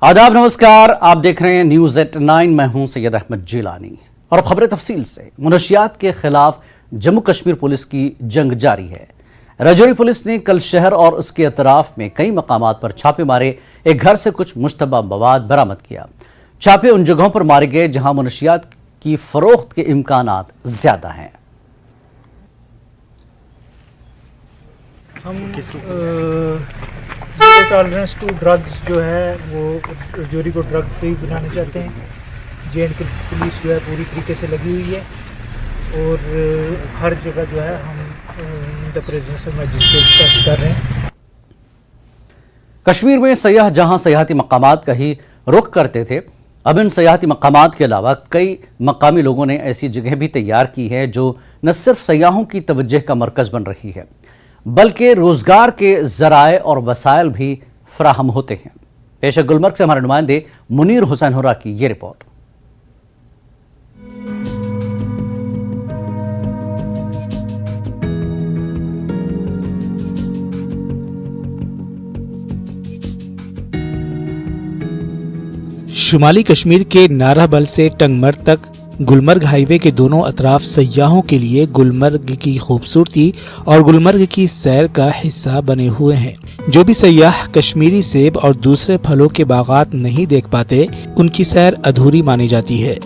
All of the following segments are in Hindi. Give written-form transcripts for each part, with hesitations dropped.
आदाब, नमस्कार। आप देख रहे हैं न्यूज एट 9। मैं हूं सैयद अहमद जिलानी और खबरें तफसील से। मुनशियात के खिलाफ जम्मू कश्मीर पुलिस की जंग जारी है। राजौरी पुलिस ने कल शहर और उसके अतराफ में कई मकामात पर छापे मारे। एक घर से कुछ मुश्तबा मवाद बरामद किया। छापे उन जगहों पर मारे गए जहां मुनशियात की फरोख्त के इम्कानात ज्यादा हैं। हम टॉलरेंस टू ड्रग्स जो है वो राजौरी को ड्रग फ्री बनाना चाहते हैं। J&K पुलिस जो है पूरी तरीके से लगी हुई है और हर जगह जो है हम in the presence of magistrate कर रहे हैं। कश्मीर में सयाह जहां सयाहती मकामात का ही रुख करते थे, अब इन सयाहती मकामात के अलावा कई मकामी लोगों ने ऐसी जगह भी तैयार की है जो न सिर्फ सयाहों की तवज्जो का मरकज बन रही है बल्कि रोजगार के जराए और वसाइल भी फराहम होते हैं। पेश है गुलमर्ग से हमारे नुमाइंदे मुनीर हुसैन हुर्रा की ये रिपोर्ट। शुमाली कश्मीर के नाराबल से टंगमर तक गुलमर्ग हाईवे के दोनों अतराफ सयाहों के लिए गुलमर्ग की खूबसूरती और गुलमर्ग की सैर का हिस्सा बने हुए हैं। जो भी सयाह कश्मीरी सेब और दूसरे फलों के बागात नहीं देख पाते, उनकी सैर अधूरी मानी जाती है।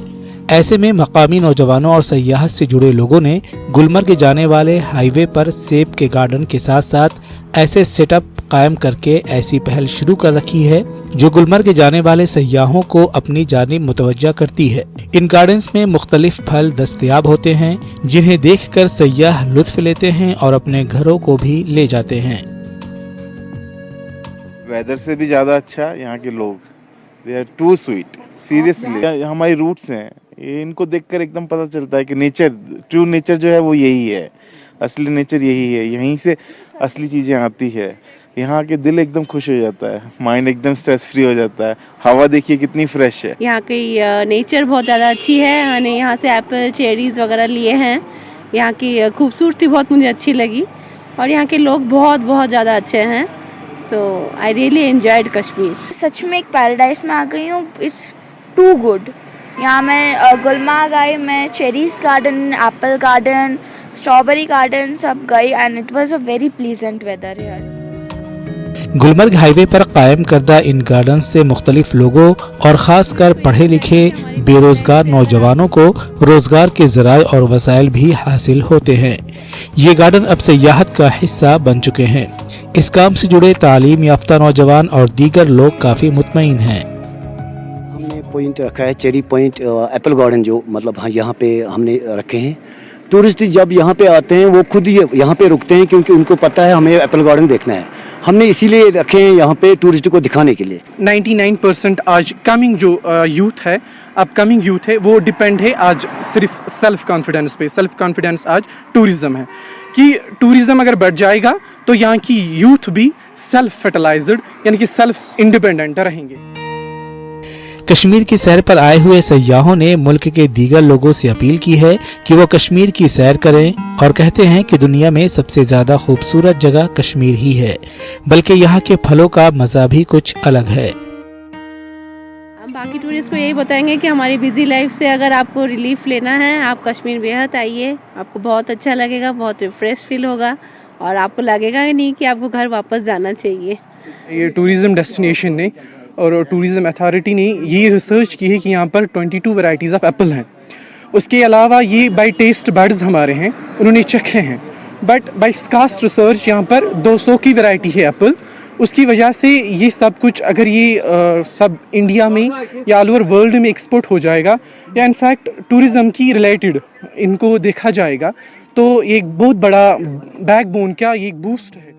ऐसे में मकामी नौजवानों और सयाहत से जुड़े लोगों ने गुलमर्ग जाने वाले हाईवे पर सेब के गार्डन के साथ साथ ऐसे सेटअप कायम करके ऐसी पहल शुरू कर रखी है जो गुलमर्ग जाने वाले सयाहों को अपनी जानिब मुतवज्जा करती है। इन गार्डन्स में मुख्तलिफ फल दस्तयाब होते हैं जिन्हें देखकर सयाह लुत्फ लेते हैं और अपने घरों को भी ले जाते हैं। वेदर से भी ज़्यादा अच्छा यहाँ के लोग, they are too sweet. Seriously हमारी रूट्स हैं, इनको देखकर एकदम पता चलता है कि नेचर, ट्रू नेचर जो है वो यही है, असली नेचर यही है। यहीं से असली चीज़ें आती है। यहाँ के दिल एकदम खुश हो जाता है, माइंड एकदम स्ट्रेस फ्री हो जाता है। हवा देखिए कितनी फ्रेश है। यहाँ की नेचर बहुत ज़्यादा अच्छी है। मैंने यहाँ से एप्पल, चेरीज़ वगैरह लिए हैं। यहाँ की खूबसूरती बहुत मुझे अच्छी लगी और यहाँ के लोग बहुत ज़्यादा अच्छे हैं। So I really enjoyed Kashmir. सच में एक पैराडाइज में आ गई हूँ। It's too good. यहाँ मैं गुलमर्ग आई, मैं cherries garden, apple garden, strawberry garden सब गई and it was a very pleasant weather here. Gulmarg highway पर कायम करदा इन गार्डन से मुख्तलिफ लोगों और खासकर पढ़े लिखे बेरोजगार नौजवानों को रोजगार के जराए और वसाइल भी हासिल होते हैं। ये गार्डन अब सयाहत का हिस्सा बन चुके हैं। इस काम से जुड़े तालीम याफ्ता नौजवान और दीगर लोग काफी मुतमईन हैं। हमने पॉइंट रखा है चेरी पॉइंट, एप्पल गार्डन जो मतलब हाँ यहाँ पे हमने रखे हैं। टूरिस्ट जब यहाँ पे आते हैं वो खुद ही यहाँ पे रुकते हैं क्योंकि उनको पता है हमें एप्पल गार्डन देखना है। हमने इसीलिए रखे हैं यहाँ पे टूरिस्ट को दिखाने के लिए। 99% आज कमिंग जो यूथ है, अपकमिंग यूथ है, वो डिपेंड है आज सिर्फ सेल्फ कॉन्फिडेंस पे। सेल्फ कॉन्फिडेंस आज टूरिज्म है कि टूरिज्म अगर बढ़ जाएगा तो यहाँ की यूथ भी सेल्फ फर्टिलाइज्ड यानी कि सेल्फ इंडिपेंडेंट रहेंगे। कश्मीर की सैर पर आए हुए सयाहों ने मुल्क के दीगर लोगों से अपील की है कि वो कश्मीर की सैर करें और कहते हैं कि दुनिया में सबसे ज्यादा खूबसूरत जगह कश्मीर ही है, बल्कि यहाँ के फलों का मजा भी कुछ अलग है। हम बाकी टूरिस्ट को यही बताएंगे कि हमारी बिजी लाइफ से अगर आपको रिलीफ लेना है, आप कश्मीर बेहद आइए। आपको बहुत अच्छा लगेगा, बहुत रिफ्रेश फील होगा और आपको लगेगा नहीं कि आपको घर वापस जाना चाहिए। ये टूरिज्म डेस्टिनेशन ने और टूरिज़म अथॉरिटी ने ये रिसर्च की है कि यहाँ पर 22 वैरायटीज़ ऑफ एप्पल हैं। उसके अलावा ये बाय टेस्ट बड्स हमारे हैं, उन्होंने चखे हैं, बट बाय स्कास्ट रिसर्च यहाँ पर 200 की वैरायटी है एप्पल। उसकी वजह से ये सब कुछ अगर ये सब इंडिया में या ऑल ओवर वर्ल्ड में एक्सपोर्ट हो जाएगा या इनफैक्ट टूरिज़म की रिलेटेड इनको देखा जाएगा तो एक बहुत बड़ा बैकबोन का ये एक बूस्ट है।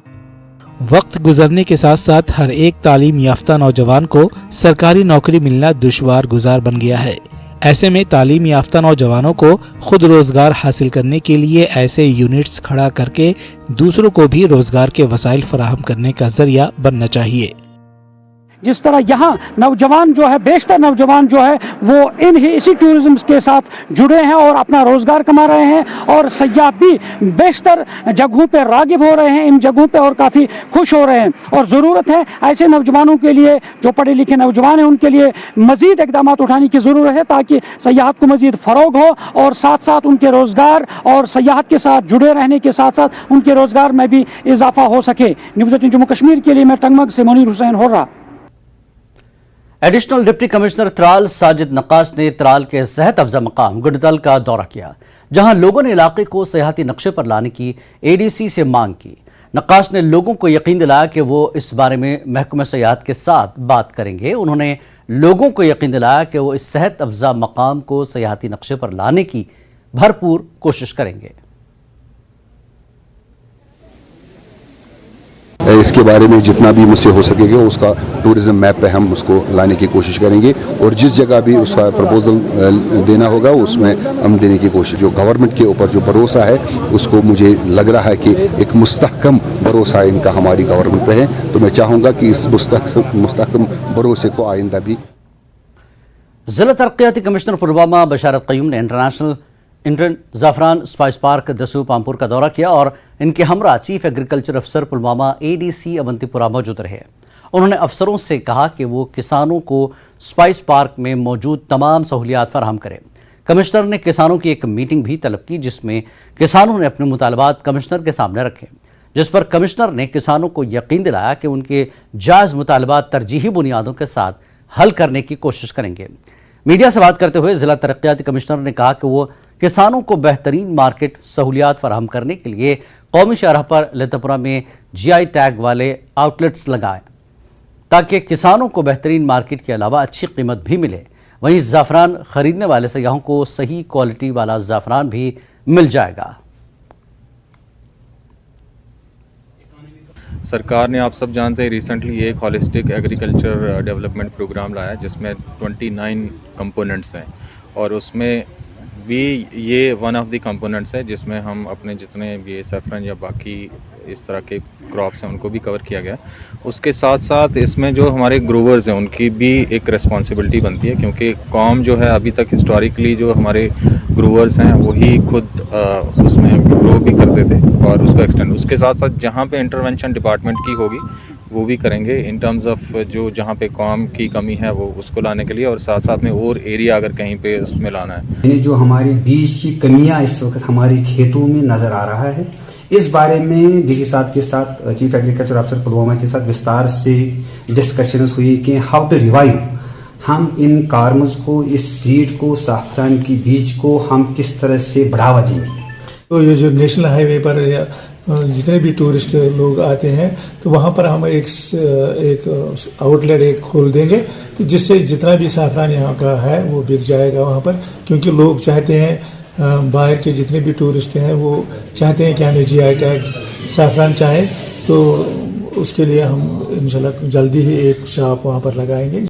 वक्त गुजरने के साथ साथ हर एक तालीम याफ्ता नौजवान को सरकारी नौकरी मिलना दुश्वार गुजार बन गया है। ऐसे में तालीम याफ्ता नौजवानों को खुद रोजगार हासिल करने के लिए ऐसे यूनिट्स खड़ा करके दूसरों को भी रोजगार के वसाइल फराहम करने का जरिया बनना चाहिए। जिस तरह यहाँ नौजवान जो है, बेशतर नौजवान जो है वो इसी टूरिज्म के साथ जुड़े हैं और अपना रोजगार कमा रहे हैं, और सयाह भी बेशतर जगहों पर रागिब हो रहे हैं इन जगहों पे और काफ़ी खुश हो रहे हैं। और ज़रूरत है ऐसे नौजवानों के लिए, जो पढ़े लिखे नौजवान हैं, उनके लिए मज़ीद इक़दाम उठाने की ज़रूरत है ताकि सयाहत को मज़ीद फ़रोग हो और साथ साथ उनके रोज़गार और सयाहत के साथ जुड़े रहने के साथ साथ उनके रोज़गार में भी इजाफा हो सके। न्यूज़ 18 जम्मू कश्मीर के लिए मैं टंगमग से मुनीर हुसैन हो रहा। Additional deputy commissioner Tral Sajid Naqqash ने त्राल के सेहत अफजा मकाम गुडतल का दौरा किया, जहां लोगों ने इलाके को सेहती नक्शे पर लाने की एडीसी से मांग की। नक्काश ने लोगों को यकीन दिलाया कि वो इस बारे में महकमा सेहत के साथ बात करेंगे। उन्होंने लोगों को यकीन दिलाया कि वो इस सेहत अफजा मकाम को सेहती नक्शे पर लाने की भरपूर कोशिश करेंगे। इसके बारे में जितना भी मुझसे हो सकेगा उसका टूरिज्म मैप पे हम उसको लाने की कोशिश करेंगे, और जिस जगह भी उसका प्रपोजल देना होगा उसमें हम देने की कोशिश। जो गवर्नमेंट के ऊपर जो भरोसा है उसको मुझे लग रहा है कि एक मुस्तहकम भरोसा इनका हमारी गवर्नमेंट पे है, तो मैं चाहूँगा कि इस मुस्तहकम भरोसे को आइंदा भी। जिला तरक्याती कमिश्नर पुलवामा बशारत क़य्यूम ने इंटरनेशनल इंडियन ज़ाफ़रान स्पाइस पार्क दसू पामपुर का दौरा किया और इनके हमरा चीफ एग्रीकल्चर अफसर पुलवामा एडीसी अवंतीपुरा मौजूद रहे। उन्होंने अफसरों से कहा कि वो किसानों को स्पाइस पार्क में मौजूद तमाम सहूलियात फराहम करें। कमिश्नर ने किसानों की एक मीटिंग भी तलब की, जिसमें किसानों ने अपने मुतालबात कमिश्नर के सामने रखे, जिस पर कमिश्नर ने किसानों को यकीन दिलाया कि उनके जायज़ मुतालबात तरजीही बुनियादों के साथ हल करने की कोशिश करेंगे। मीडिया से बात करते हुए जिला तरक्याती कमिश्नर ने कहा कि वो किसानों को बेहतरीन मार्केट सहूलियात फराहम करने के लिए कौमी शाहराह पर ललितपुरा में जीआई टैग वाले आउटलेट्स लगाएं, ताकि किसानों को बेहतरीन मार्केट के अलावा अच्छी कीमत भी मिले। वहीं ज़ाफ़रान खरीदने वाले सयाहों को सही क्वालिटी वाला ज़ाफ़रान भी मिल जाएगा। सरकार ने, आप सब जानते हैं, रिसेंटली एक हॉलिस्टिक एग्रीकल्चर डेवलपमेंट प्रोग्राम लाया है जिसमें 29 कंपोनेंट्स हैं, और उसमें भी ये वन ऑफ द कंपोनेंट्स है जिसमें हम अपने जितने ये सैफरन या बाकी इस तरह के क्रॉप्स हैं उनको भी कवर किया गया। उसके साथ साथ इसमें जो हमारे ग्रोवर्स हैं उनकी भी एक रिस्पॉन्सिबिलिटी बनती है, क्योंकि कॉम जो है अभी तक हिस्टोरिकली जो हमारे ग्रोवर्स हैं वही खुद उसमें ग्रो भी करते थे और उसको एक्सटेंड, उसके साथ साथ जहाँ पे इंटरवेंशन डिपार्टमेंट की होगी वो भी करेंगे इन टर्म्स ऑफ जो जहाँ पे कॉम की कमी है वो उसको लाने के लिए, और साथ साथ में और एरिया अगर कहीं पे उसमें लाना है। जो हमारी बीज की कमियां इस वक्त हमारे खेतों में नज़र आ रहा है, इस बारे में डीसी साहब के साथ, चीफ एग्रीकल्चर अफसर पुलवामा के साथ विस्तार से डिस्कशंस हुई कि हाउ टू रिवाइव, हम इन कार्मस को, इस सीड को, साफ़रान की बीज को हम किस तरह से बढ़ावा देंगे। तो ये जो नेशनल हाईवे पर जितने भी टूरिस्ट लोग आते हैं तो वहाँ पर हम एक आउटलेट एक खोल देंगे, तो जिससे जितना भी साफ़रान यहाँ का है वो बिक जाएगा वहाँ पर, क्योंकि लोग चाहते हैं, बाहर के जितने भी टूरिस्ट हैं वो चाहते हैं कि हमें जीआई टैग साफ़रान चाहे, तो उसके लिए हम इंशाल्लाह जल्दी ही एक शॉप वहाँ पर लगाएंगे।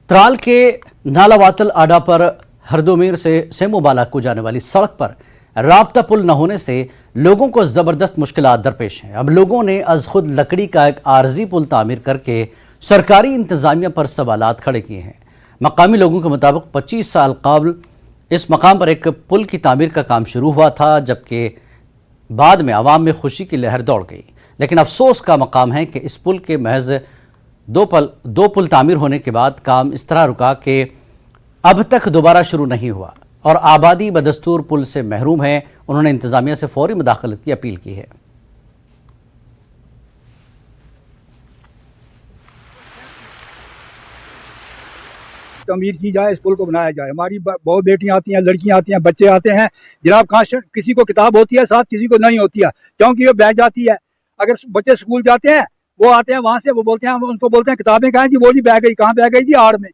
त्राल के नालावातल आडा पर हरदोमेर से सेमोबाला को जाने वाली सड़क पर राब्ता पुल न होने से लोगों को जबरदस्त मुश्किलात दरपेश हैं। अब लोगों ने अज खुद लकड़ी का एक आर्जी पुल तामीर करके सरकारी इंतजामिया पर सवालात खड़े किए हैं। मकामी लोगों के मुताबिक 25 साल कबल इस मकाम पर एक पुल की तामीर का काम शुरू हुआ था, जबकि बाद में आवाम में खुशी की लहर दौड़ गई। लेकिन अफसोस का मकाम है कि इस पुल के महज दो पुल तामीर होने के बाद काम इस तरह रुका कि अब तक दोबारा शुरू नहीं हुआ और आबादी बदस्तूर पुल से महरूम है। उन्होंने इंतजामिया से फौरी मुदाखलत की अपील की है। तमीर की जाए, इस पुल को बनाया जाए। हमारी बहुत बेटियां आती हैं, लड़कियां आती हैं, बच्चे आते हैं जनाब, कहाँ किसी को किताब होती है साथ, किसी को नहीं होती है, क्योंकि वो बैठ जाती है। अगर बच्चे स्कूल जाते हैं, वो आते हैं वहाँ से, वो बोलते हैं, उनको बोलते हैं किताबें कहाँ जी, वो जी बह गई, कहाँ बह गई जी, आड़ में।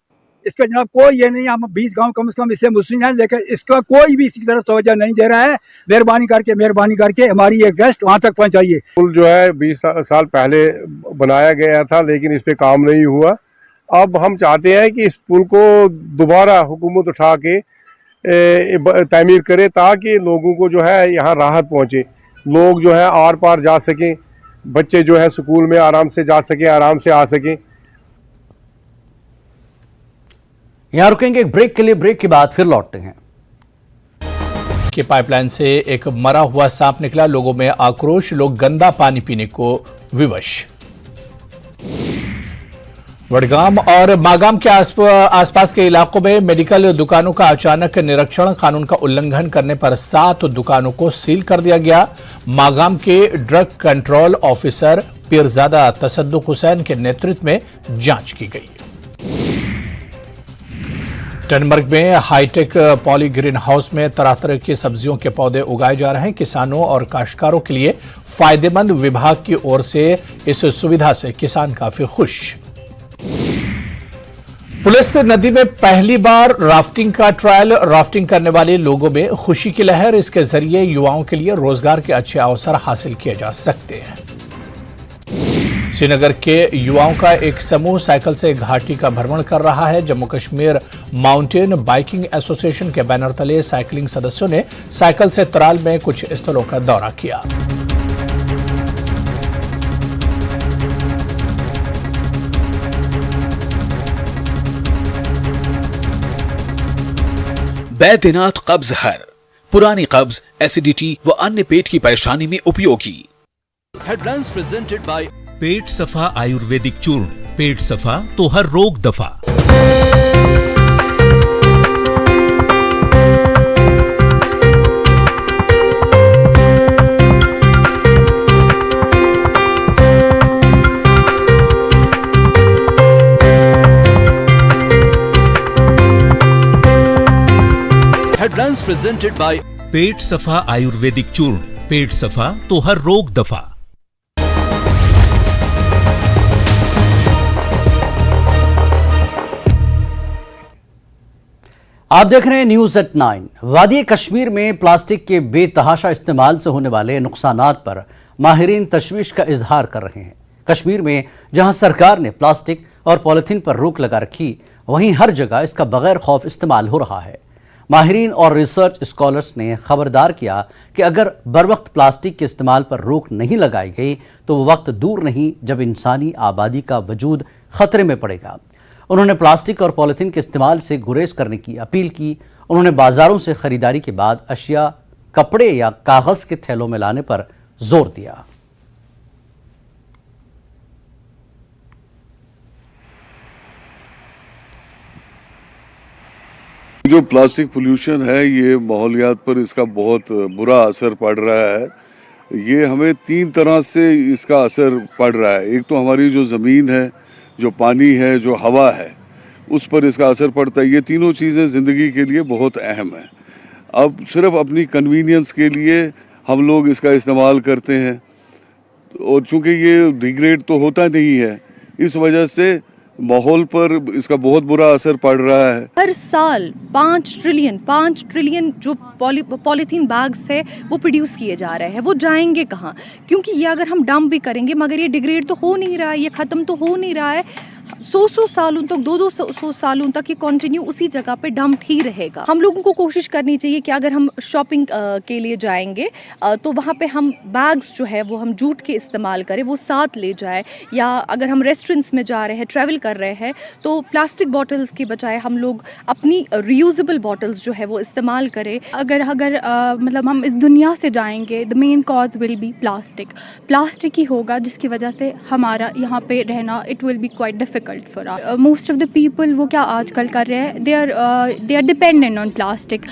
इसका जनाब कोई ये नहीं, हम 20 गांव कम से कम इससे मुस्लिम हैं, लेकिन इसका कोई भी इसकी तरफ तवज्जो नहीं दे रहा है। मेहरबानी करके हमारी एक गेस्ट वहाँ तक पहुँचाइए। पुल जो है 20 साल पहले बनाया गया था, लेकिन इस पे काम नहीं हुआ। अब हम चाहते हैं कि इस पुल को दोबारा हुकूमत उठा के तामीर करे, ताकि लोगों को जो है यहाँ राहत पहुँचे, लोग जो है आर पार जा सकें। बच्चे जो है स्कूल में आराम से जा सकें, आराम से आ सकें। यहां रुकेंगे एक ब्रेक के लिए, ब्रेक के बाद फिर लौटते हैं। कि पाइपलाइन से एक मरा हुआ सांप निकला, लोगों में आक्रोश, लोग गंदा पानी पीने को विवश। वडगाम और मागाम के आसपास के इलाकों में मेडिकल दुकानों का अचानक निरीक्षण, कानून का उल्लंघन करने पर 7 दुकानों को सील कर दिया गया। मागाम के drug control officer Peerzada Tassaduq Hussain के नेतृत्व में जांच की गई। टनमर्ग में हाईटेक पॉली ग्रीन हाउस में तरह तरह की सब्जियों के पौधे उगाए जा रहे हैं। किसानों और काश्तकारों के लिए फायदेमंद, विभाग की ओर से इस सुविधा से किसान काफी खुश। पुलिस ने नदी में पहली बार राफ्टिंग का ट्रायल, राफ्टिंग करने वाले लोगों में खुशी की लहर। इसके जरिए युवाओं के लिए रोजगार के अच्छे अवसर हासिल किए जा सकते हैं। श्रीनगर के युवाओं का एक समूह साइकिल से घाटी का भ्रमण कर रहा है। Jammu Kashmir mountain biking association के बैनर तले साइकिलिंग सदस्यों ने साइकिल से तराल में कुछ स्थलों का दौरा किया। बैद्यनाथ कब्ज हर, पुरानी कब्ज, एसिडिटी व अन्य पेट की परेशानी में उपयोगी। हेडलाइंस प्रेजेंटेड बाय पेट सफा आयुर्वेदिक चूर्ण, पेट सफा तो हर रोग दफा। हेडलाइंस प्रेजेंटेड बाय पेट सफा आयुर्वेदिक चूर्ण, पेट सफा तो हर रोग दफा। आप देख रहे हैं न्यूज एट 9। वादी कश्मीर में प्लास्टिक के बेतहाशा इस्तेमाल से होने वाले नुकसानात पर माहिरीन तशवीश का इजहार कर रहे हैं। कश्मीर में जहां सरकार ने प्लास्टिक और पॉलिथीन पर रोक लगा रखी, वहीं हर जगह इसका बगैर खौफ इस्तेमाल हो रहा है। माहिरीन और रिसर्च स्कॉलर्स ने खबरदार किया कि अगर बर वक्त प्लास्टिक के इस्तेमाल पर रोक नहीं लगाई गई तो वो वक्त दूर नहीं जब इंसानी आबादी का वजूद खतरे में पड़ेगा। उन्होंने प्लास्टिक और पॉलिथीन के इस्तेमाल से गुरेज करने की अपील की। उन्होंने बाजारों से खरीदारी के बाद अशिया कपड़े या कागज के थैलों में लाने पर जोर दिया। जो प्लास्टिक पोल्यूशन है, ये माहौलियात पर इसका बहुत बुरा असर पड़ रहा है। ये हमें 3 तरह से इसका असर पड़ रहा है। एक तो हमारी जो ज़मीन है, जो पानी है, जो हवा है, उस पर इसका असर पड़ता है। ये तीनों चीज़ें ज़िंदगी के लिए बहुत अहम है। अब सिर्फ अपनी कन्वीनियंस के लिए हम लोग इसका इस्तेमाल करते हैं, और चूँकि ये डिग्रेड तो होता नहीं है, इस वजह से माहौल पर इसका बहुत बुरा असर पड़ रहा है। हर साल 5 ट्रिलियन जो पॉलीथीन बैग्स है वो प्रोड्यूस किए जा रहे हैं। वो जाएंगे कहाँ? क्योंकि ये अगर हम डंप भी करेंगे मगर ये डिग्रेड तो हो नहीं रहा है, ये ख़त्म तो हो नहीं रहा है। 100 सालों तक, 200 सालों तक ये कंटिन्यू उसी जगह पे डंप ही रहेगा। हम लोगों को कोशिश करनी चाहिए कि अगर हम शॉपिंग के लिए जाएंगे तो वहाँ पे हम बैग्स जो है वो हम जूट के इस्तेमाल करें, वो साथ ले जाए। या अगर हम रेस्टोरेंट्स में जा रहे हैं, ट्रैवल कर रहे हैं, तो प्लास्टिक बॉटल्स के बजाय हम लोग अपनी रीयूजेबल बॉटल्स जो है वो इस्तेमाल करें। अगर मतलब हम इस दुनिया से जाएंगे, the main cause will be plastic ही होगा जिसकी वजह से हमारा यहाँ पे रहना it will be quite difficult for us. Most of the people वो क्या आजकल कर रहे हैं, they are dependent on plastic.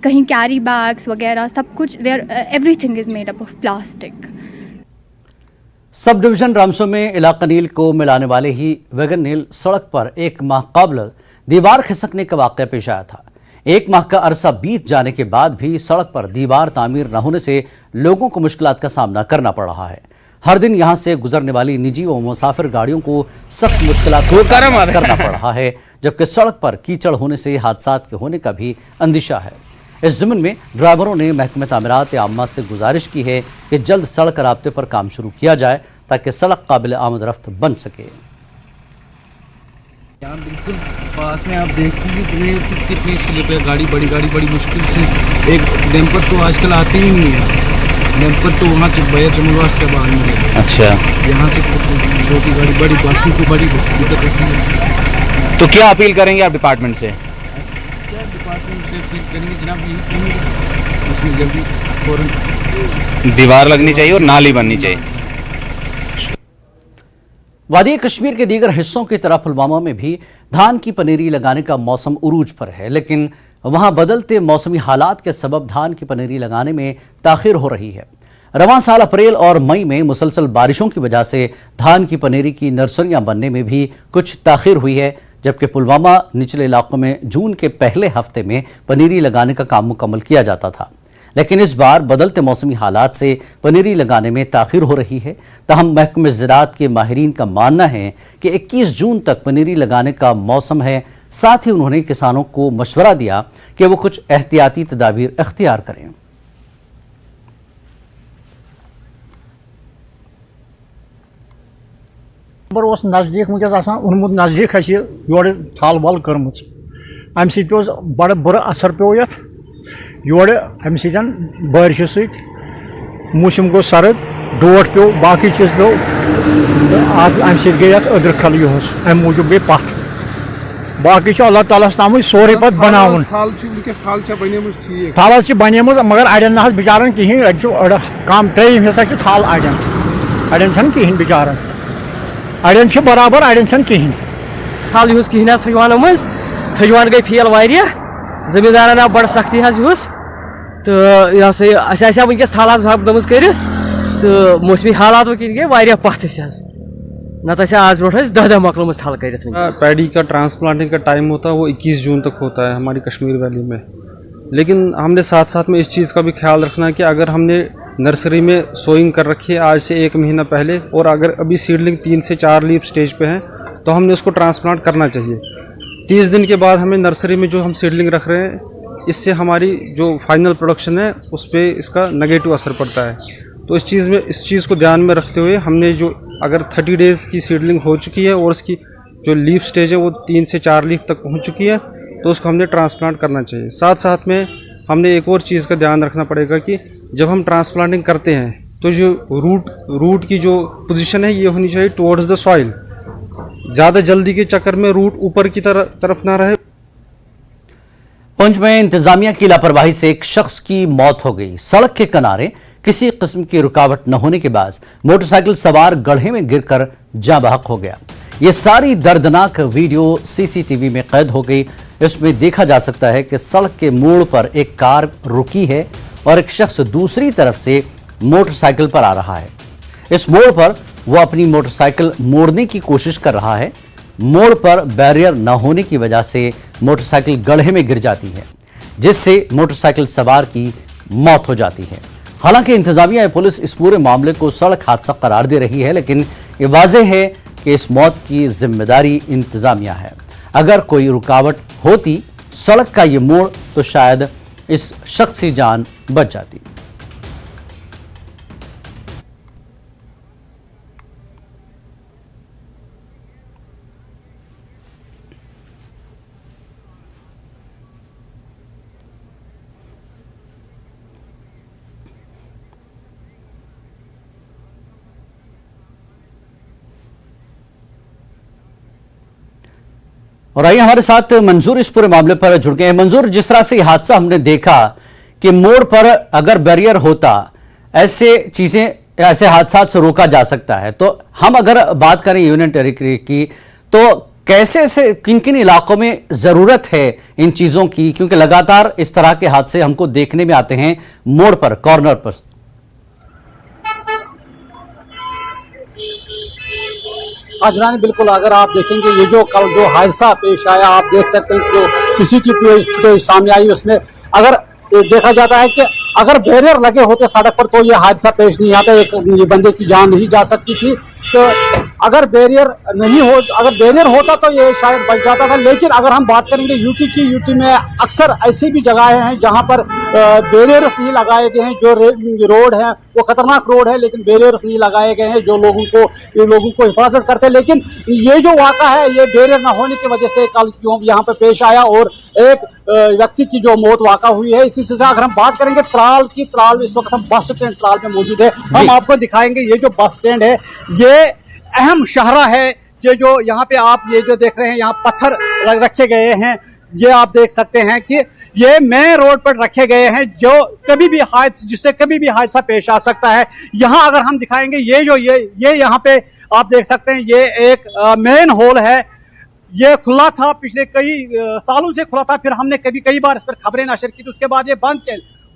कहीं कैरी बैग्स वगैरह सब कुछ, everything is made up of plastic. Subdivision Ramsoo में इलाका नील को मिलाने वाले ही वैगन नील सड़क पर एक माह कबल दीवार खिसकने का वाक़या पेश आया था। 1 माह का अरसा बीत जाने के बाद भी सड़क पर दीवार तामीर न होने से लोगों को मुश्किलात का सामना करना पड़ रहा है। हर दिन यहां से गुजरने वाली निजी व मुसाफिर गाड़ियों को सख्त मुश्किलात का सामना करना पड़ रहा है, जबकि सड़क पर कीचड़ होने से हादसात के होने का भी अंदेशा है। इस ज़मीन में ड्राइवरों ने महकमे तामीरात आम्मा से गुजारिश की है कि जल्द सड़क राब्ते पर काम शुरू किया जाए ताकि सड़क काबिल आमद रफ्त बन सके। यहाँ बिल्कुल पास में आप देखिए कितनी स्लिप है, गाड़ी बड़ी मुश्किल से, एक डैम्पर तो आजकल आते ही नहीं है। नेमपर तो वहाँ भैया चमनवास से बाहर मिले। अच्छा, यहाँ से छोटी गाड़ी बड़ी बसों को बड़ी दिक्कत होती है। तो क्या अपील करेंगे आप डिपार्टमेंट से? क्या डिपार्टमेंट से अपील करेंगे जनाब, यही कहेंगे इसमें जल्दी फौरन दीवार लगनी चाहिए और नाली बननी चाहिए। वादी कश्मीर के दीगर हिस्सों की तरह पुलवामा में भी धान की पनीरी लगाने का मौसम उरूज पर है, लेकिन वहां बदलते मौसमी हालात के सबब धान की पनीरी लगाने में ताखिर हो रही है। रवां साल अप्रैल और मई में मुसलसल बारिशों की वजह से धान की पनीरी की नर्सरियां बनने में भी कुछ ताखिर हुई है, जबकि पुलवामा निचले इलाकों में जून के पहले हफ्ते में पनीरी लगाने का काम मुकम्मल किया जाता था। लेकिन इस बार बदलते मौसमी हालात से पनीरी लगाने में ताखिर हो रही है। तहम महकमे ज़राअत के माहिरीन का मानना है कि 21 जून तक पनीरी लगाने का मौसम है। साथ ही उन्होंने किसानों को मशवरा दिया कि वो कुछ एहतियाती तदाबीर इख्तियार करें। नज़दीक वनस उनमुत नज़दीक योर थल वल कर्म अम बड़ बुर असर पे ये योर अम बारिश मौसम गो सर्द डोट पे बाकी चीज पे अम गई अदर खल योस अम मूजूब गई पथ बाकी अल्लाह ताला ताम सोरे पे बनावन थल बने मगर अड़न ना बिचारन कहें कम त्रेम हिस्सा थल अड़न कहें बिचारन अड़न बराबर अड़न कहें थल यूस कहें थवानों मज थवान गई फेल वारिया जमींदारन आव बड़ सख्ती यूस तो यह सा वनकस थल दम कर तो मौसमी हालात किन गई वारिया पथ नत आज ब्रो 10 मकलों थल कर। पैडी का ट्रांसप्लांटिंग का टाइम होता है वो 21 जून तक होता है हमारी कश्मीर वैली में, लेकिन हमने साथ साथ में इस चीज़ का भी ख्याल रखना है कि अगर हमने नर्सरी में सोइंग कर रखी है आज से 1 महीना पहले और अगर अभी सीडलिंग 3 से 4 लीफ स्टेज पे है तो हमने उसको ट्रांसप्लांट करना चाहिए। 30 दिन के बाद हमें नर्सरी में जो हम सीडलिंग रख रहे हैं इससे हमारी जो फाइनल प्रोडक्शन है उस पर इसका नेगेटिव असर पड़ता है। तो इस चीज़ को ध्यान में रखते हुए हमने जो अगर 30 डेज़ की सीडलिंग हो चुकी है और उसकी जो लीफ स्टेज है वो 3 से 4 लीफ तक पहुंच चुकी है तो उसको हमने ट्रांसप्लांट करना चाहिए। साथ साथ में हमने एक और चीज़ का ध्यान रखना पड़ेगा कि जब हम ट्रांसप्लांटिंग करते हैं तो जो रूट की जो पोजीशन है ये होनी चाहिए टुवर्ड्स द सॉइल, ज़्यादा जल्दी के चक्कर में रूट ऊपर की तरफ ना रहे। पुंछ में इंतजामिया की लापरवाही से एक शख्स की मौत हो गई। सड़क के किनारे किसी किस्म की रुकावट न होने के बाद मोटरसाइकिल सवार गड्ढे में गिरकर जाँ बहक हो गया। ये सारी दर्दनाक वीडियो सीसीटीवी में कैद हो गई। इसमें देखा जा सकता है कि सड़क के मोड़ पर एक कार रुकी है और एक शख्स दूसरी तरफ से मोटरसाइकिल पर आ रहा है। इस मोड़ पर वो अपनी मोटरसाइकिल मोड़ने की कोशिश कर रहा है। मोड़ पर बैरियर न होने की वजह से मोटरसाइकिल गड्ढे में गिर जाती है, जिससे मोटरसाइकिल सवार की मौत हो जाती है। हालांकि इंतजामिया या पुलिस इस पूरे मामले को सड़क हादसा करार दे रही है, लेकिन ये वाज़ेह है कि इस मौत की जिम्मेदारी इंतजामिया है। अगर कोई रुकावट होती सड़क का ये मोड़ तो शायद इस शख्स की जान बच जाती। और आइए हमारे साथ मंजूर इस पूरे मामले पर जुड़ गए हैं। मंजूर, जिस तरह से यह हादसा हमने देखा कि मोड़ पर अगर बैरियर होता ऐसे चीजें ऐसे हादसा से रोका जा सकता है, तो हम अगर बात करें यूनियन टेरिटरी की तो कैसे से किन किन इलाकों में जरूरत है इन चीजों की, क्योंकि लगातार इस तरह के हादसे हमको देखने में आते हैं मोड़ पर, कॉर्नर पर। जनानी बिल्कुल, अगर आप देखेंगे ये जो कल जो हादसा पेश आया, आप देख सकते हैं जो सीसीटीवी फुटेज सामने आई उसमें अगर देखा जाता है कि अगर बैरियर लगे होते सड़क पर तो ये हादसा पेश नहीं आता, एक बंदे की जान नहीं जा सकती थी। तो अगर बैरियर नहीं हो, अगर बैरियर होता तो ये शायद बच जाता था। लेकिन अगर हम बात करेंगे यूटी की, यूटी में अक्सर ऐसी भी जगहें हैं जहां पर बैरियर्स नहीं लगाए गए हैं। जो रोड है वो खतरनाक रोड है, लेकिन बैरियर्स नहीं लगाए गए हैं जो लोगों को हिफाजत करते हैं। लेकिन ये जो वाक़ा है ये बैरियर न होने की वजह से कल यहाँ पे पेश आया और एक व्यक्ति की जो मौत वाक़ा हुई है। इसी से अगर हम बात करेंगे त्राल की, त्राल इस वक्त हम बस स्टैंड त्राल में मौजूद है। हम आपको दिखाएंगे ये जो बस स्टैंड है ये अहम शाहरा है। ये जो यहाँ पे आप ये जो देख रहे हैं यहाँ पत्थर रखे गए हैं, ये आप देख सकते हैं कि ये मेन रोड पर रखे गए हैं जो कभी भी जिससे कभी भी हादसा पेश आ सकता है। यहाँ अगर हम दिखाएंगे ये यहाँ पे आप देख सकते हैं ये एक मेन होल है। ये खुला था, पिछले कई सालों से खुला था, फिर हमने कई बार इस पर खबरें नशर की, तो उसके बाद ये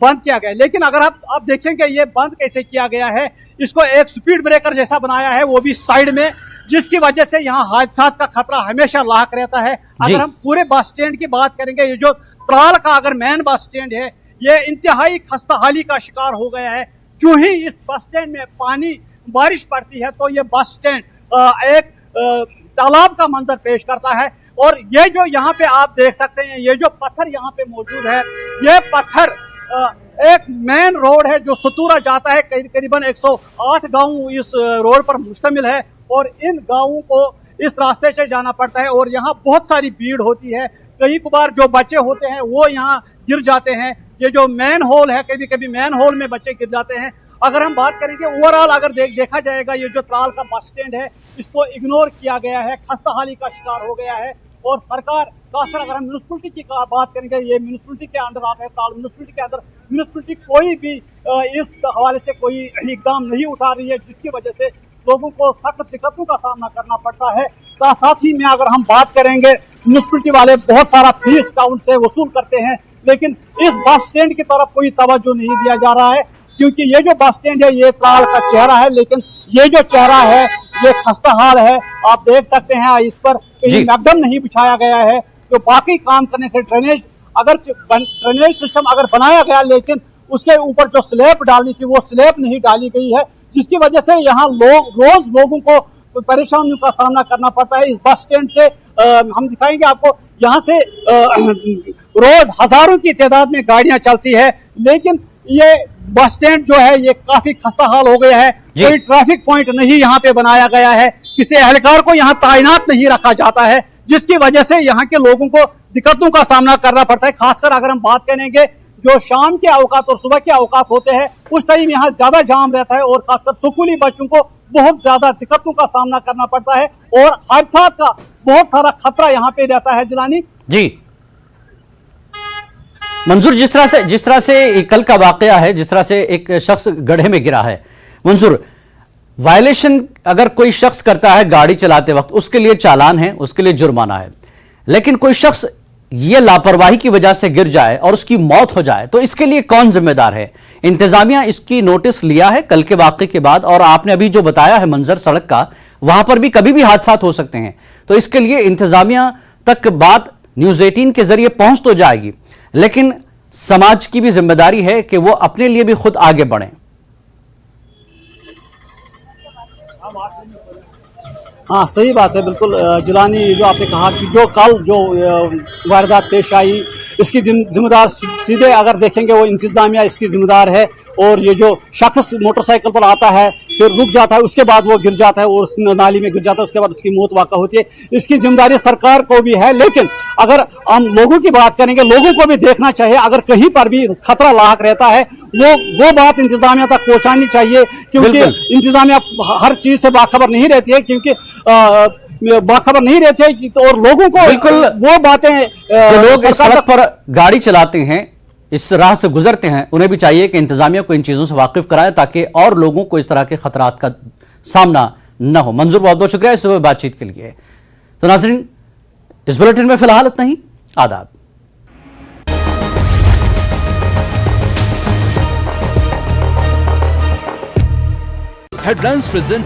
बंद किया गया। लेकिन अगर आप देखेंगे ये बंद कैसे किया गया है, इसको एक स्पीड ब्रेकर जैसा बनाया है, वो भी साइड में, जिसकी वजह से यहाँ हादसा का खतरा हमेशा लाक रहता है। अगर हम पूरे बस स्टैंड की बात करेंगे, ये जो त्राल का अगर मेन बस स्टैंड है ये इंतहाई खस्ताहाली का शिकार हो गया है। जो ही इस बस स्टैंड में बारिश पड़ती है तो ये बस स्टैंड एक तालाब का मंजर पेश करता है। और ये जो यहाँ पे आप देख सकते हैं, ये जो पत्थर यहाँ पे मौजूद है, ये पत्थर एक मेन रोड है जो सतूरा जाता है। करीबन 108 गांव इस रोड पर मुश्तमिल है और इन गांवों को इस रास्ते से जाना पड़ता है और यहाँ बहुत सारी भीड़ होती है। कई बार जो बच्चे होते हैं वो यहाँ गिर जाते हैं। ये जो मेन होल है, कभी कभी मेन होल में बच्चे गिर जाते हैं। अगर हम बात करेंगे ओवरऑल अगर देखा जाएगा, ये जो त्राल का बस स्टैंड है इसको इग्नोर किया गया है, खस्ताहाली का शिकार हो गया है। और सरकार, खासकर अगर हम म्यूनिसिपलिटी की बात करेंगे, ये म्यूनिसिपलिटी के अंदर आता है त्राल म्यूनिसिपलिटी के अंदर, म्यूनिसिपलिटी कोई भी इस हवाले से कोई इकदाम नहीं उठा रही है, जिसकी वजह से लोगों को सख्त दिक्कतों का सामना करना पड़ता है। साथ ही में अगर हम बात करेंगे, म्यूनिसिपलिटी वाले बहुत सारा फीस टाउन से वसूल करते हैं, लेकिन इस बस स्टैंड की तरफ कोई तवज्जो नहीं दिया जा रहा है, क्योंकि ये जो बस स्टैंड है ये त्राल का चेहरा है, लेकिन ये जो चेहरा है ये खस्ताहाल है। आप देख सकते हैं इस पर कहीं मैकडम नहीं बिछाया गया है। तो बाकी काम करने से ड्रेनेज सिस्टम अगर बनाया गया, लेकिन उसके ऊपर जो स्लैब डालनी थी वो स्लैब नहीं डाली गई है, जिसकी वजह से यहाँ रोज लोगों को परेशानियों का सामना करना पड़ता है। इस बस स्टैंड से हम दिखाएंगे आपको, यहाँ से रोज हजारों की तादाद में गाड़ियां चलती है, लेकिन ये बस स्टैंड जो है ये काफी खस्ताहाल हो गया है। कोई ट्रैफिक पॉइंट नहीं यहाँ पे बनाया गया है, किसी एहलकार को यहाँ तैनात नहीं रखा जाता है, जिसकी वजह से यहाँ के लोगों को दिक्कतों का सामना करना पड़ता है। खासकर अगर हम बात करेंगे जो शाम के औकात और सुबह के औकात होते हैं, उस टाइम यहाँ ज्यादा जाम रहता है और खासकर स्कूली बच्चों को बहुत ज्यादा दिक्कतों का सामना करना पड़ता है और हादसा का बहुत सारा खतरा यहाँ पे रहता है। जिलानी जी मंजूर, जिस तरह से कल का वाकया है, जिस तरह से एक शख्स गड्ढे में गिरा है, मंजूर, वायलेशन अगर कोई शख्स करता है गाड़ी चलाते वक्त, उसके लिए चालान है, उसके लिए जुर्माना है, लेकिन कोई शख्स ये लापरवाही की वजह से गिर जाए और उसकी मौत हो जाए तो इसके लिए कौन जिम्मेदार है? इंतजामिया इसकी नोटिस लिया है कल के वाकये के बाद? और आपने अभी जो बताया है मंजर सड़क का, वहां पर भी कभी भी हादसा हो सकते हैं, तो इसके लिए इंतजामिया तक बात न्यूज़ 18 के जरिए पहुंच तो जाएगी, लेकिन समाज की भी जिम्मेदारी है कि वो अपने लिए भी खुद आगे बढ़ें। हाँ, सही बात है, बिल्कुल जिलानी, जो आपने कहा कि जो कल जो वारदात पेश आई, इसकी जिम्मेदार सीधे अगर देखेंगे वो इंतजामिया इसकी जिम्मेदार है। और ये जो शख्स मोटरसाइकिल पर आता है फिर रुक जाता है, उसके बाद वो गिर जाता है और उस नाली में गिर जाता है, उसके बाद उसकी मौत वाक़ा होती है, इसकी जिम्मेदारी सरकार को भी है। लेकिन अगर हम लोगों की बात करेंगे, लोगों को भी देखना चाहिए, अगर कहीं पर भी खतरा लाक रहता है वो बात इंतजामिया तक पहुँचानी चाहिए, क्योंकि इंतजामिया हर चीज़ से बाखबर नहीं रहती है, क्योंकि बाखबर नहीं रहते हैं, तो और लोगों को बिल्कुल वो बातें जो लोग इस सड़क पर गाड़ी चलाते हैं, इस राह से गुजरते हैं, उन्हें भी चाहिए कि इंतजामिया को इन चीजों से वाकिफ कराएं ताकि और लोगों को इस तरह के खतरात का सामना न हो। मंजूर, बहुत बहुत शुक्रिया इस बातचीत के लिए। तो नाज़रीन, इस बुलेटिन में फिलहाल इतना ही। आदाब। Headlines presented